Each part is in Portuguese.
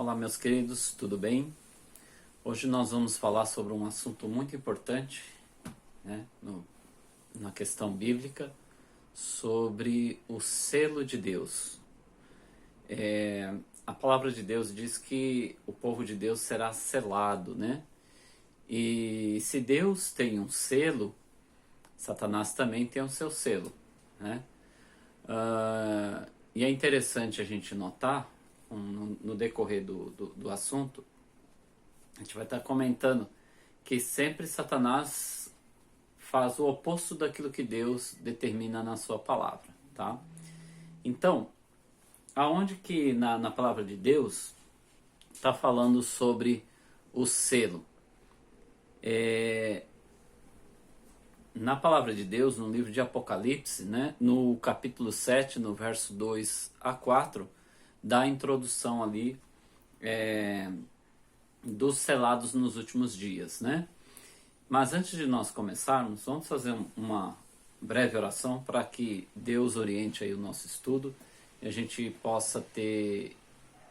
Olá, meus queridos, tudo bem? Hoje nós vamos falar sobre um assunto muito importante, né, na questão bíblica, sobre o selo de Deus. A palavra de Deus diz que o povo de Deus será selado, né? E se Deus tem um selo, Satanás também tem o seu selo, né? E é interessante a gente notar, no decorrer do assunto, a gente vai estar comentando que sempre Satanás faz o oposto daquilo que Deus determina na sua palavra, tá? Então, aonde que na palavra de Deus está falando sobre o selo? Na palavra de Deus, no livro de Apocalipse, né, no capítulo 7, no verso 2 a 4, dá a introdução ali dos selados nos últimos dias, né? Mas antes de nós começarmos, vamos fazer uma breve oração para que Deus oriente aí o nosso estudo e a gente possa ter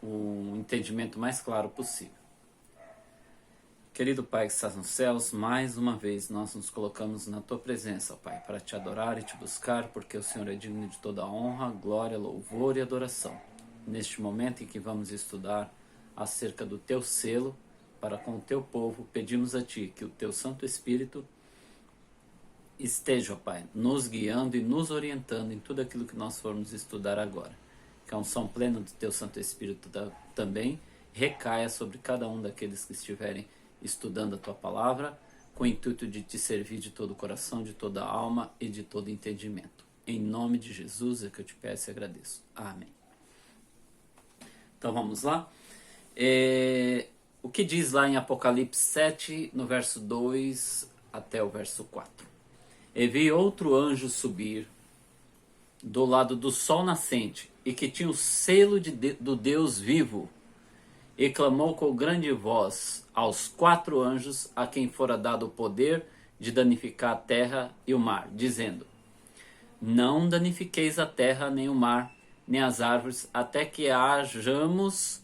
um entendimento mais claro possível. Querido Pai que estás nos céus, mais uma vez nós nos colocamos na Tua presença, Pai, para Te adorar e Te buscar, porque o Senhor é digno de toda honra, glória, louvor e adoração. Neste momento em que vamos estudar acerca do Teu selo para com o Teu povo, pedimos a Ti que o Teu Santo Espírito esteja, Pai, nos guiando e nos orientando em tudo aquilo que nós formos estudar agora. Que a unção plena do Teu Santo Espírito também recaia sobre cada um daqueles que estiverem estudando a Tua palavra, com o intuito de Te servir de todo o coração, de toda a alma e de todo entendimento. Em nome de Jesus é que eu Te peço e agradeço. Amém. Então vamos lá. O que diz lá em Apocalipse 7, no verso 2 até o verso 4. E vi outro anjo subir do lado do sol nascente, e que tinha o selo do Deus vivo, e clamou com grande voz aos 4 anjos a quem fora dado o poder de danificar a terra e o mar, dizendo: não danifiqueis a terra, nem o mar, nem as árvores, até que hajamos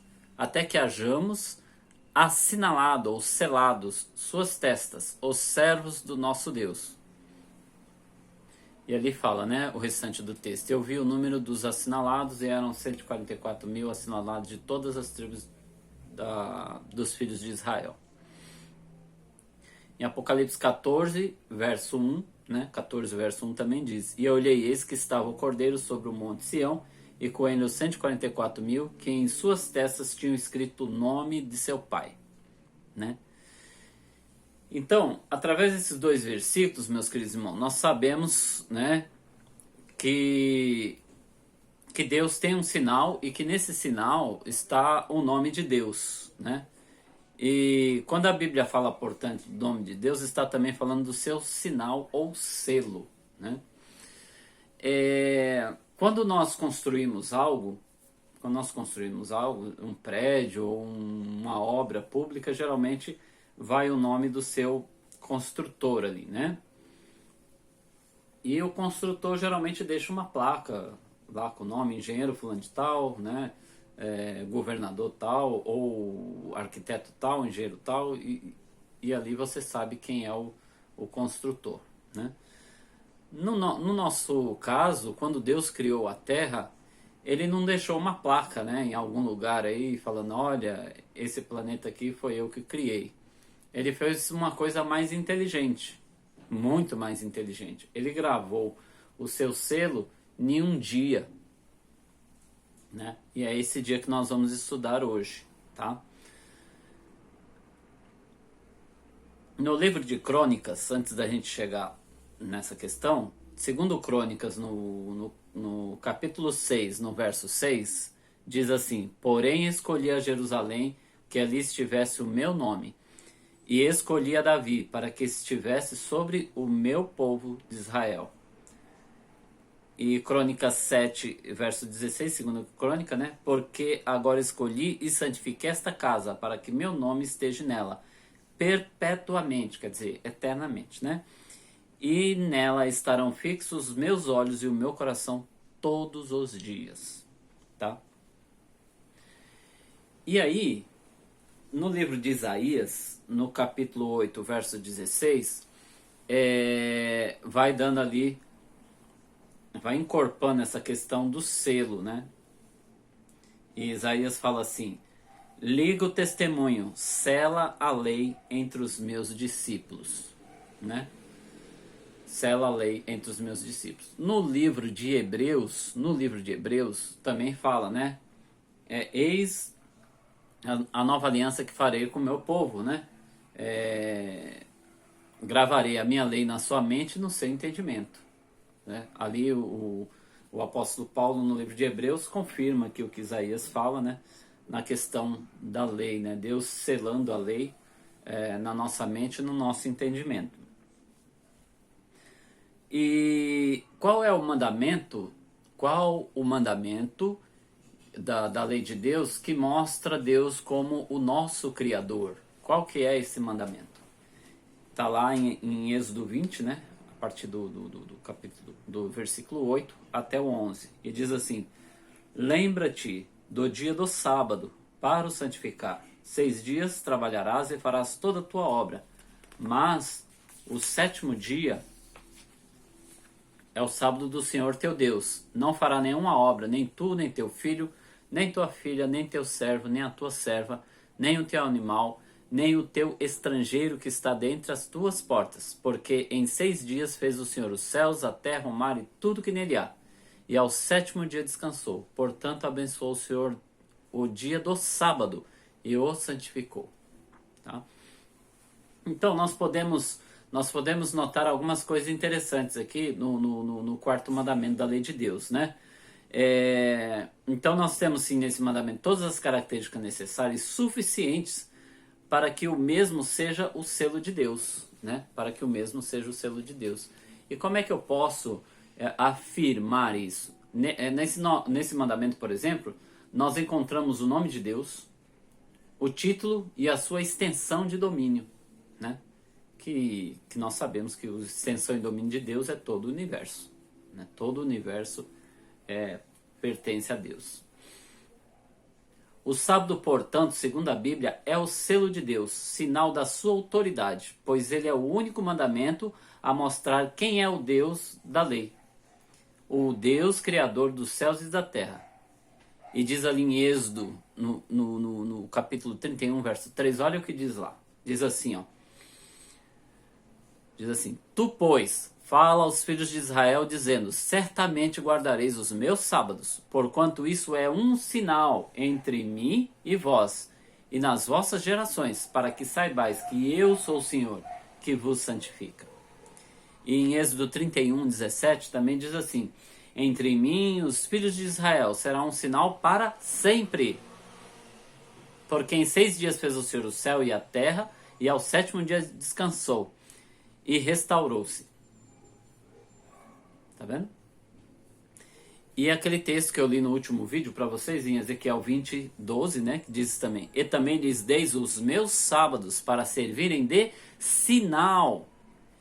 assinalado ou selados suas testas, os servos do nosso Deus. E ali fala, né, o restante do texto. Eu vi o número dos assinalados e eram 144 mil assinalados de todas as tribos dos filhos de Israel. Em Apocalipse 14, verso 1, né, 14, verso 1 também diz: e eu olhei, eis que estava o Cordeiro sobre o monte Sião, e com ele os 144 mil, que em suas testas tinham escrito o nome de seu pai, né? Então, através desses 2 versículos, meus queridos irmãos, nós sabemos, né, que Deus tem um sinal e que nesse sinal está o nome de Deus, né? E quando a Bíblia fala, portanto, do nome de Deus, está também falando do seu sinal ou selo, né? Quando nós construímos algo, um prédio ou uma obra pública, geralmente vai o nome do seu construtor ali, né? E o construtor geralmente deixa uma placa lá com o nome engenheiro fulano de tal, né? Governador tal, ou arquiteto tal, engenheiro tal, e ali você sabe quem é o construtor, né? No nosso caso, quando Deus criou a Terra, Ele não deixou uma placa, né, em algum lugar aí, falando: olha, esse planeta aqui foi eu que criei. Ele fez uma coisa mais inteligente, muito mais inteligente. Ele gravou o seu selo em um dia, né? E é esse dia que nós vamos estudar hoje, tá? No livro de Crônicas, antes da gente chegar nessa questão, segundo Crônicas, no capítulo 6, no verso 6, diz assim: porém escolhi a Jerusalém, que ali estivesse o meu nome, e escolhi a Davi, para que estivesse sobre o meu povo de Israel. E Crônicas 7, verso 16, segundo Crônica, né? Porque agora escolhi e santifiquei esta casa, para que meu nome esteja nela perpetuamente, quer dizer, eternamente, né? E nela estarão fixos os meus olhos e o meu coração todos os dias, tá? E aí, no livro de Isaías, no capítulo 8, verso 16, vai dando ali, vai encorpando essa questão do selo, né? E Isaías fala assim: liga o testemunho, sela a lei entre os meus discípulos, né? Sela a lei entre os meus discípulos. No livro de Hebreus também fala, né? Eis a nova aliança que farei com o meu povo, né? Gravarei a minha lei na sua mente e no seu entendimento, né? Ali o apóstolo Paulo no livro de Hebreus confirma que o que Isaías fala, né? Na questão da lei, né? Deus selando a lei na nossa mente e no nosso entendimento. E qual é o mandamento? Qual o mandamento da lei de Deus que mostra Deus como o nosso Criador? Qual que é esse mandamento? Está lá em Êxodo 20, né? A partir do capítulo, do versículo 8 até o 11. E diz assim: lembra-te do dia do sábado para o santificar. 6 dias trabalharás e farás toda a tua obra. Mas o sétimo dia é o sábado do Senhor teu Deus. Não fará nenhuma obra, nem tu, nem teu filho, nem tua filha, nem teu servo, nem a tua serva, nem o teu animal, nem o teu estrangeiro que está dentre as tuas portas. Porque em 6 dias fez o Senhor os céus, a terra, o mar e tudo que nele há. E ao sétimo dia descansou. Portanto, abençoou o Senhor o dia do sábado e o santificou. Tá? Então, nós podemos notar algumas coisas interessantes aqui no quarto mandamento da lei de Deus, né? Então nós temos sim nesse mandamento todas as características necessárias e suficientes para que o mesmo seja o selo de Deus, né? Para que o mesmo seja o selo de Deus. E como é que eu posso afirmar isso? Nesse mandamento, por exemplo, nós encontramos o nome de Deus, o título e a sua extensão de domínio, né? Que nós sabemos que a extensão e domínio de Deus é todo o universo, né? Todo o universo pertence a Deus. O sábado, portanto, segundo a Bíblia, é o selo de Deus, sinal da sua autoridade, pois ele é o único mandamento a mostrar quem é o Deus da lei, o Deus criador dos céus e da terra. E diz ali em Êxodo, no capítulo 31, verso 3, olha o que diz lá. Diz assim, ó. Diz assim: tu, pois, fala aos filhos de Israel, dizendo: certamente guardareis os meus sábados, porquanto isso é um sinal entre mim e vós, e nas vossas gerações, para que saibais que eu sou o Senhor, que vos santifica. E em Êxodo 31, 17, também diz assim: entre mim e os filhos de Israel será um sinal para sempre. Porque em 6 dias fez o Senhor o céu e a terra, e ao sétimo dia descansou. E restaurou-se. Tá vendo? E aquele texto que eu li no último vídeo para vocês, em Ezequiel 20, 12, né? Que diz também: e também lhes deis os meus sábados para servirem de sinal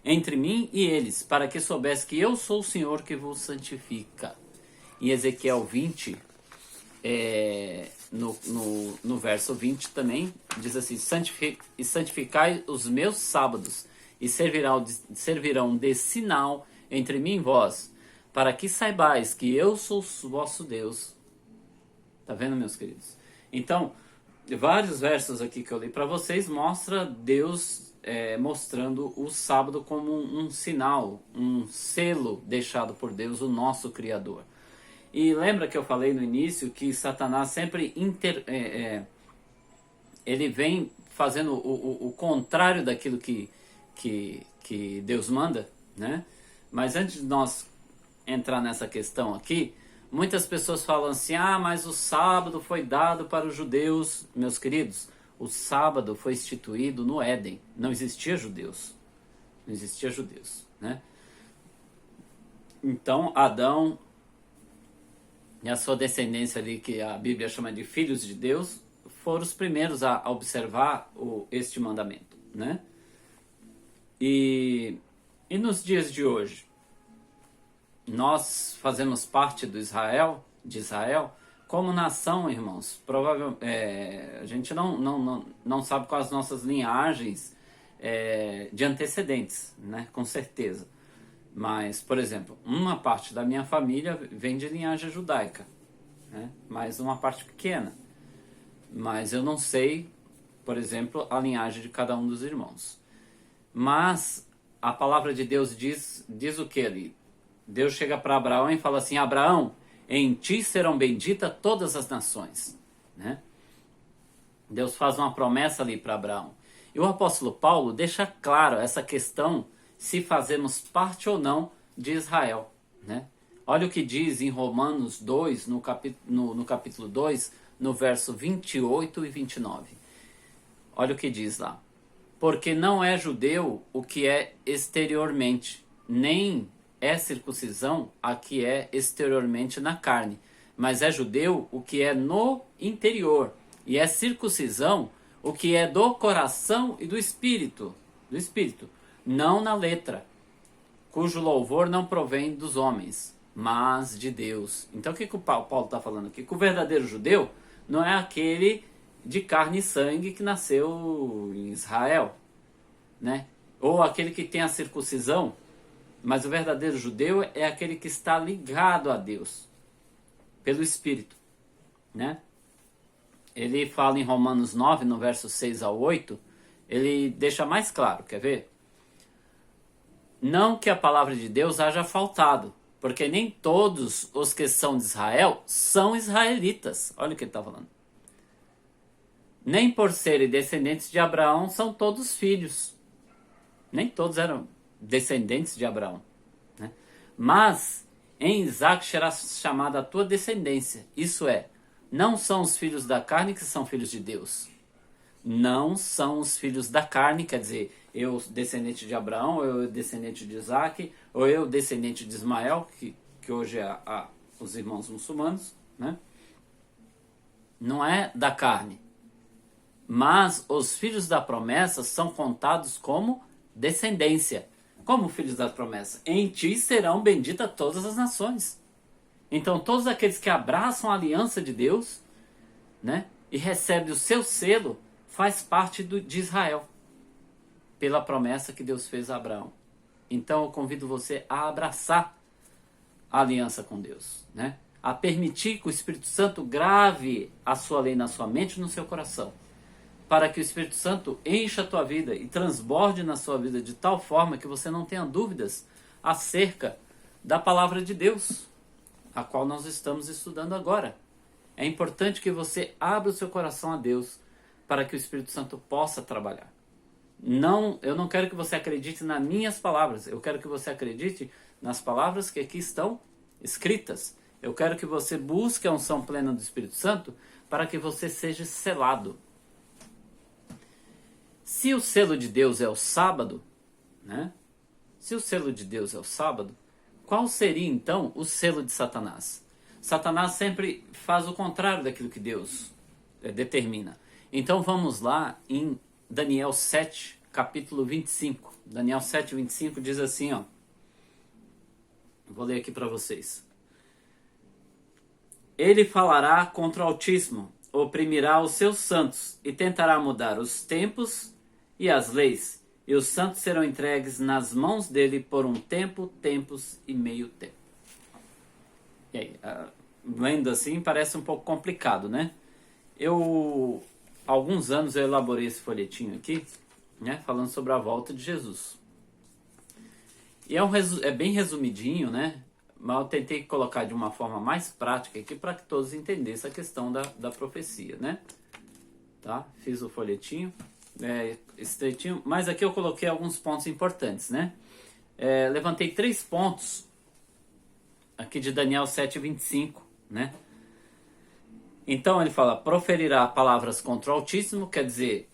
entre mim e eles, para que soubesse que eu sou o Senhor que vos santifica. Em Ezequiel 20, no verso 20 também, diz assim: santificai os meus sábados, e servirão de sinal entre mim e vós, para que saibais que eu sou o vosso Deus. Tá vendo, meus queridos? Então, vários versos aqui que eu li para vocês mostra Deus mostrando o sábado como um sinal, um selo deixado por Deus, o nosso Criador. E lembra que eu falei no início que Satanás sempre ele vem fazendo o contrário daquilo que Deus manda, né? Mas antes de nós entrar nessa questão aqui, muitas pessoas falam assim: mas o sábado foi dado para os judeus. Meus queridos, o sábado foi instituído no Éden, não existia judeus, né? Então Adão e a sua descendência ali, que a Bíblia chama de filhos de Deus, foram os primeiros a observar este mandamento, né? E nos dias de hoje, nós fazemos parte de Israel, como nação, irmãos, provavelmente a gente não sabe quais as nossas linhagens de antecedentes, né? Com certeza. Mas, por exemplo, uma parte da minha família vem de linhagem judaica, né? Mas uma parte pequena. Mas eu não sei, por exemplo, a linhagem de cada um dos irmãos. Mas a palavra de Deus diz o que ali? Deus chega para Abraão e fala assim: Abraão, em ti serão benditas todas as nações, né? Deus faz uma promessa ali para Abraão. E o apóstolo Paulo deixa claro essa questão se fazemos parte ou não de Israel, né? Olha o que diz em Romanos 2, no capítulo 2, no verso 28 e 29. Olha o que diz lá. Porque não é judeu o que é exteriormente, nem é circuncisão a que é exteriormente na carne, mas é judeu o que é no interior, e é circuncisão o que é do coração e do espírito, não na letra, cujo louvor não provém dos homens, mas de Deus. Então o que o Paulo está falando aqui? Que o verdadeiro judeu não é aquele de carne e sangue que nasceu em Israel, né? Ou aquele que tem a circuncisão, mas o verdadeiro judeu é aquele que está ligado a Deus pelo Espírito, né? Ele fala em Romanos 9, no verso 6 ao 8, ele deixa mais claro, quer ver? Não que a palavra de Deus haja faltado, porque nem todos os que são de Israel são israelitas. Olha o que ele está falando. Nem por serem descendentes de Abraão são todos filhos. Nem todos eram descendentes de Abraão, né? Mas em Isaac será chamada a tua descendência. Isso é, não são os filhos da carne que são filhos de Deus. Não são os filhos da carne, quer dizer, eu descendente de Abraão, ou eu descendente de Isaac, ou eu descendente de Ismael, que hoje é os irmãos muçulmanos, né? Não é da carne. Mas os filhos da promessa são contados como descendência. Como filhos da promessa? Em ti serão benditas todas as nações. Então todos aqueles que abraçam a aliança de Deus, né, e recebem o seu selo, faz parte de Israel, pela promessa que Deus fez a Abraão. Então eu convido você a abraçar a aliança com Deus, né? A permitir que o Espírito Santo grave a sua lei na sua mente e no seu coração, para que o Espírito Santo encha a tua vida e transborde na sua vida de tal forma que você não tenha dúvidas acerca da palavra de Deus, a qual nós estamos estudando agora. É importante que você abra o seu coração a Deus para que o Espírito Santo possa trabalhar. Eu não quero que você acredite nas minhas palavras, eu quero que você acredite nas palavras que aqui estão escritas. Eu quero que você busque a unção plena do Espírito Santo para que você seja selado. Se o selo de Deus é o sábado, né? Se o selo de Deus é o sábado, qual seria então o selo de Satanás? Satanás sempre faz o contrário daquilo que Deus determina. Então vamos lá em Daniel 7, capítulo 25. Daniel 7, 25 diz assim, ó. Vou ler aqui para vocês. Ele falará contra o Altíssimo, oprimirá os seus santos e tentará mudar os tempos e as leis, e os santos serão entregues nas mãos dele por um tempo, tempos e meio tempo. E aí, lendo assim parece um pouco complicado, né? Há alguns anos eu elaborei esse folhetinho aqui, né, falando sobre a volta de Jesus. E é bem resumidinho, né? Mas eu tentei colocar de uma forma mais prática aqui para que todos entendessem a questão da profecia, né? Tá? Fiz o folhetinho, estreitinho, mas aqui eu coloquei alguns pontos importantes, né? Levantei 3 pontos aqui de Daniel 7:25, né? Então ele fala, proferirá palavras contra o Altíssimo, quer dizer,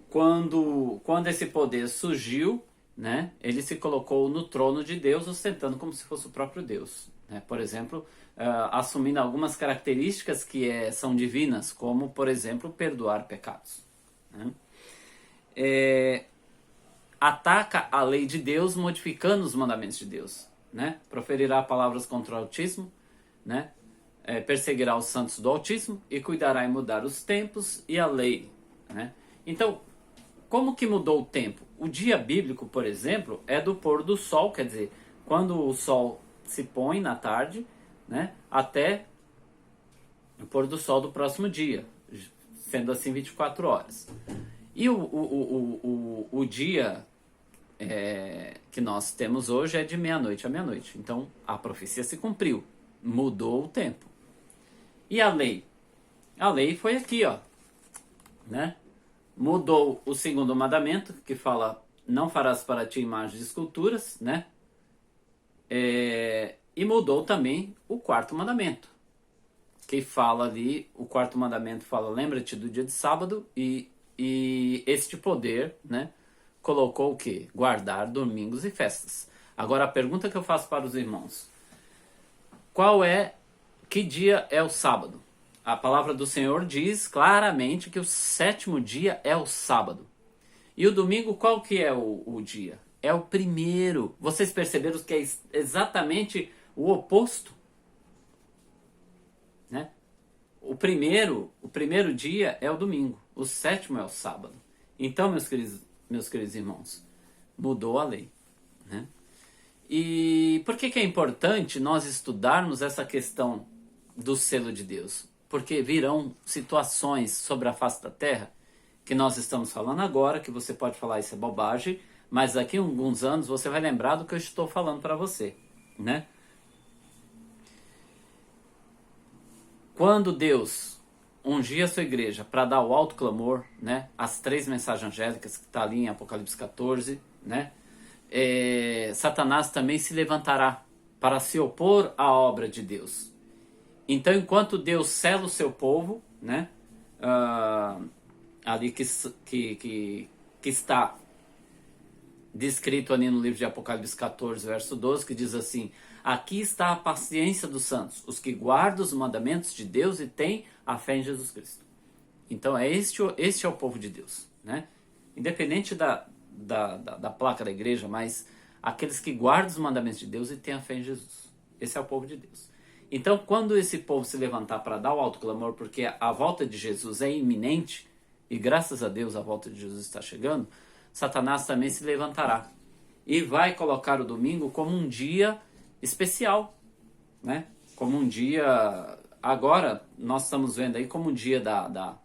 quando esse poder surgiu, né, ele se colocou no trono de Deus, ostentando como se fosse o próprio Deus, né? Por exemplo, assumindo algumas características que são divinas, como, por exemplo, perdoar pecados, né? Ataca a lei de Deus, modificando os mandamentos de Deus, né? Proferirá palavras contra o Altíssimo, né? perseguirá os santos do Altíssimo e cuidará em mudar os tempos e a lei. Né? Então, como que mudou o tempo? O dia bíblico, por exemplo, é do pôr do sol, quer dizer, quando o sol se põe na tarde, né, até o pôr do sol do próximo dia, sendo assim 24 horas. E o dia que nós temos hoje é de meia-noite a meia-noite. Então, a profecia se cumpriu, mudou o tempo. E a lei? A lei foi aqui, ó, né? Mudou o segundo mandamento, que fala, não farás para ti imagens de esculturas, né? E mudou também o quarto mandamento, que fala ali, o quarto mandamento fala, lembra-te do dia de sábado, e este poder, né, colocou o quê? Guardar domingos e festas. Agora a pergunta que eu faço para os irmãos, que dia é o sábado? A palavra do Senhor diz claramente que o sétimo dia é o sábado. E o domingo, qual que é o dia? É o primeiro. Vocês perceberam que é exatamente o oposto? Né? O primeiro dia é o domingo. O sétimo é o sábado. Então, meus queridos irmãos, mudou a lei. Né? E por que é importante nós estudarmos essa questão do selo de Deus? Porque virão situações sobre a face da terra que nós estamos falando agora, que você pode falar isso é bobagem, mas daqui a alguns anos você vai lembrar do que eu estou falando para você, né? Quando Deus ungia a sua igreja para dar o alto clamor, né? As 3 mensagens angélicas que está ali em Apocalipse 14, né? Satanás também se levantará para se opor à obra de Deus. Então, enquanto Deus sela o seu povo, né, ali que está descrito ali no livro de Apocalipse 14, verso 12, que diz assim, aqui está a paciência dos santos, os que guardam os mandamentos de Deus e têm a fé em Jesus Cristo. Então, este é o povo de Deus. Né? Independente da placa da igreja, mas aqueles que guardam os mandamentos de Deus e têm a fé em Jesus. Esse é o povo de Deus. Então, quando esse povo se levantar para dar o alto clamor, porque a volta de Jesus é iminente, e graças a Deus a volta de Jesus está chegando, Satanás também se levantará e vai colocar o domingo como um dia especial, né? Como um dia, agora nós estamos vendo aí como um dia da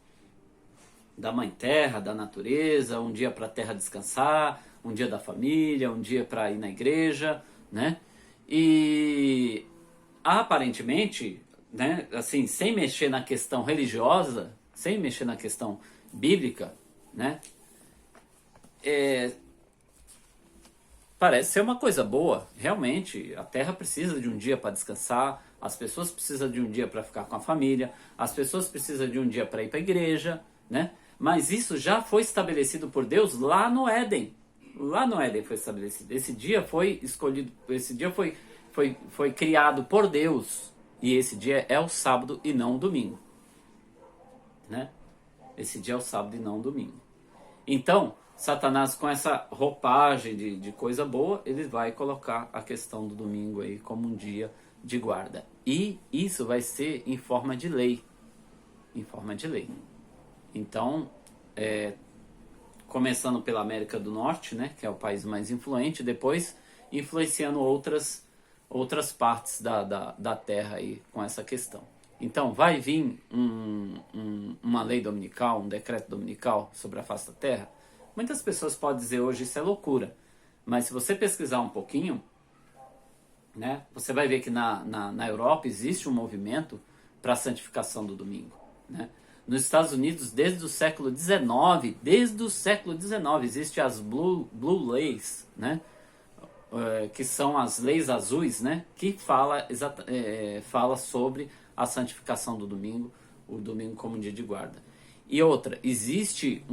Mãe Terra, da natureza, um dia para a terra descansar, um dia da família, um dia para ir na igreja, né? E aparentemente, né, assim, sem mexer na questão religiosa, sem mexer na questão bíblica, né, parece ser uma coisa boa. Realmente, a terra precisa de um dia para descansar, as pessoas precisam de um dia para ficar com a família, as pessoas precisam de um dia para ir para a igreja, né? Mas isso já foi estabelecido por Deus lá no Éden. Lá no Éden foi estabelecido. Esse dia foi escolhido, esse dia foi criado por Deus. E esse dia é o sábado e não o domingo. Né? Esse dia é o sábado e não o domingo. Então, Satanás, com essa roupagem de coisa boa, ele vai colocar a questão do domingo aí como um dia de guarda. E isso vai ser em forma de lei. Em forma de lei. Então, começando pela América do Norte, né, que é o país mais influente, depois influenciando outras partes da Terra aí com essa questão. Então, vai vir uma lei dominical, um decreto dominical sobre a face da Terra? Muitas pessoas podem dizer hoje isso é loucura, mas se você pesquisar um pouquinho, né, você vai ver que na Europa existe um movimento para a santificação do domingo. Né? Nos Estados Unidos, desde o século XIX, existem as Blue Laws, né? Que são as leis azuis, né? Que fala sobre a santificação do domingo, o domingo como um dia de guarda. E outra, existe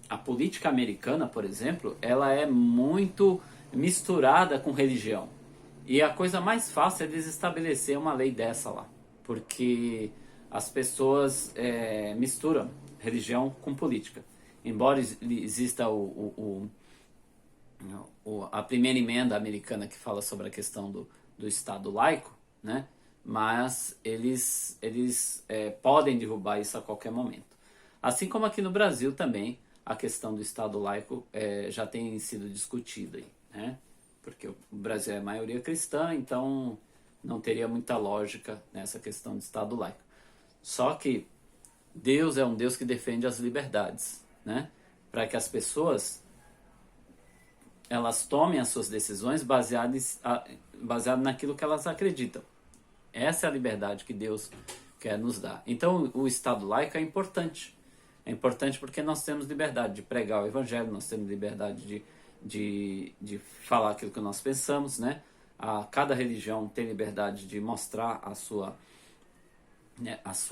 a política americana, por exemplo, ela é muito misturada com religião. E a coisa mais fácil é eles estabelecer uma lei dessa lá, porque as pessoas misturam religião com política. Embora exista a primeira emenda americana que fala sobre a questão do Estado laico, né? mas eles podem derrubar isso a qualquer momento. Assim como aqui no Brasil também a questão do Estado laico já tem sido discutida aí, né? Porque o Brasil é a maioria cristã, então não teria muita lógica nessa questão de Estado laico. Só que Deus é um Deus que defende as liberdades, né? Para que as pessoas elas tomem as suas decisões baseado naquilo que elas acreditam. Essa é a liberdade que Deus quer nos dar. Então o Estado laico é importante. É importante porque nós temos liberdade de pregar o Evangelho, nós temos liberdade de falar aquilo que nós pensamos, né? Cada religião tem liberdade de mostrar a sua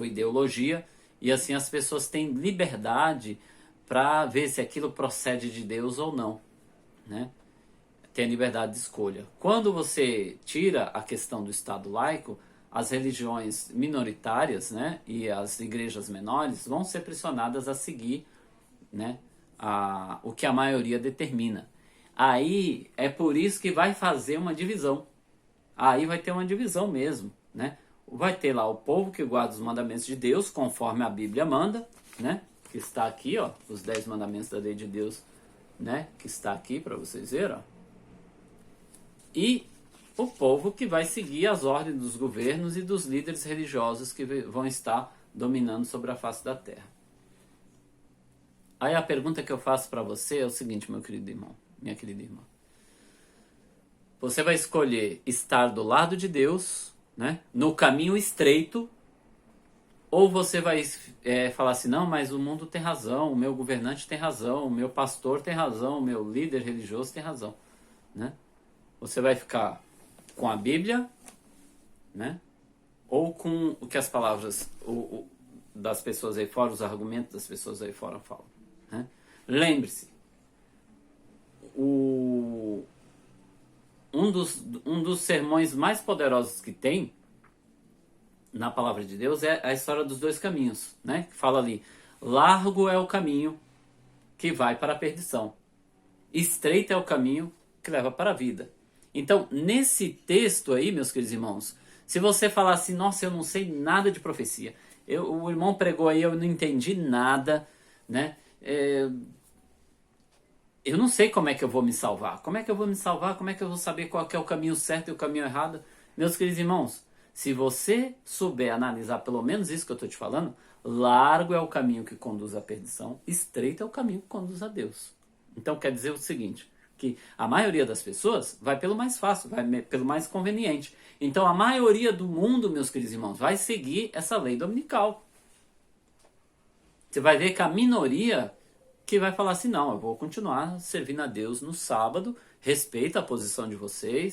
ideologia, e assim as pessoas têm liberdade para ver se aquilo procede de Deus ou não, né? Tem liberdade de escolha. Quando você tira a questão do Estado laico, as religiões minoritárias, né, e as igrejas menores vão ser pressionadas a seguir, né, o que a maioria determina. Aí é por isso que vai fazer uma divisão. Aí vai ter uma divisão mesmo, né? Vai ter lá o povo que guarda os mandamentos de Deus, conforme a Bíblia manda, né? Que está aqui, ó, os 10 mandamentos da lei de Deus, né? Que está aqui para vocês verem, ó. E o povo que vai seguir as ordens dos governos e dos líderes religiosos que vão estar dominando sobre a face da terra. Aí a pergunta que eu faço para você é o seguinte, meu querido irmão, minha querida irmã. Você vai escolher estar do lado de Deus, né, no caminho estreito, ou você vai falar assim, não, mas o mundo tem razão, o meu governante tem razão, o meu pastor tem razão, o meu líder religioso tem razão, né? Você vai ficar com a Bíblia, né? Ou com o que as palavras das pessoas aí fora, os argumentos das pessoas aí fora falam, né? Lembre-se, um dos sermões mais poderosos que tem na palavra de Deus é a história dos dois caminhos, né? Que fala ali, largo é o caminho que vai para a perdição, estreito é o caminho que leva para a vida. Então, nesse texto aí, meus queridos irmãos, se você falar assim, nossa, eu não sei nada de profecia, o irmão pregou aí, eu não entendi nada, né? Eu não sei como é que eu vou me salvar. Como é que eu vou me salvar? Como é que eu vou saber qual que é o caminho certo e o caminho errado? Meus queridos irmãos, se você souber analisar pelo menos isso que eu estou te falando, largo é o caminho que conduz à perdição, estreito é o caminho que conduz a Deus. Então quer dizer o seguinte, que a maioria das pessoas vai pelo mais fácil, vai pelo mais conveniente. Então a maioria do mundo, meus queridos irmãos, vai seguir essa lei dominical. Você vai ver que a minoria que vai falar assim, não, eu vou continuar servindo a Deus no sábado, respeito a posição de vocês,